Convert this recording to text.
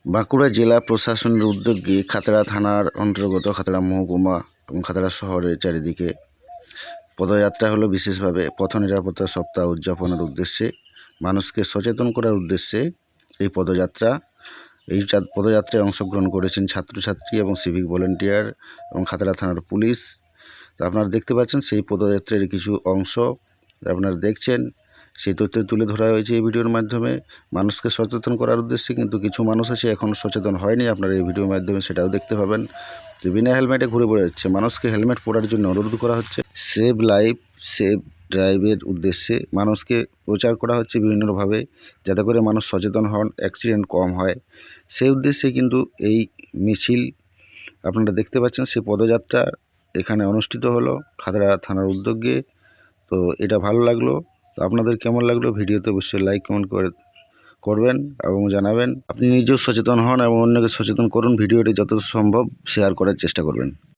বাঁকুড়া জেলা প্রশাসনের উদ্যোগে খাতড়া থানার অন্তর্গত খাতড়া মহকুমা এবং খাতড়া শহরের চারিদিকে পদযাত্রা হলো বিশেষভাবে পথ নিরাপত্তা সপ্তাহ উদযাপনের উদ্দেশ্যে মানুষকে সচেতন করার উদ্দেশ্যে এই পদযাত্রা। এই পদযাত্রায় অংশগ্রহণ করেছেন ছাত্রছাত্রী এবং সিভিক ভলেন্টিয়ার এবং খাতড়া থানার পুলিশ। তো আপনারা দেখতে পাচ্ছেন সেই পদযাত্রার কিছু অংশ আপনারা দেখছেন, সেই তথ্য তুলে ধরা হয়েছে এই ভিডিওর মাধ্যমে মানুষকে সচেতন করার উদ্দেশ্যে। কিন্তু কিছু মানুষ আছে এখনও সচেতন হয়নি, আপনারা এই ভিডিওর মাধ্যমে সেটাও দেখতে পাবেন। তো বিনা হেলমেটে ঘুরে বেড়াচ্ছে, মানুষকে হেলমেট পরার জন্য অনুরোধ করা হচ্ছে। সেভ লাইফ সেভ ড্রাইভের উদ্দেশ্যে মানুষকে প্রচার করা হচ্ছে বিভিন্নভাবে, যাতে করে মানুষ সচেতন হন, অ্যাক্সিডেন্ট কম হয়। সেই উদ্দেশ্যে কিন্তু এই মিছিল আপনারা দেখতে পাচ্ছেন, সেই পদযাত্রা এখানে অনুষ্ঠিত হলো খাতড়া থানার উদ্যোগে। তো এটা ভালো লাগলো। তো আপনাদের কেমন লাগলো ভিডিওতে অবশ্যই লাইক কমেন্ট করবেন এবং জানাবেন। আপনি নিজেও সচেতন হন এবং অন্যকে সচেতন করুন। ভিডিওটি যত সম্ভব শেয়ার করার চেষ্টা করবেন।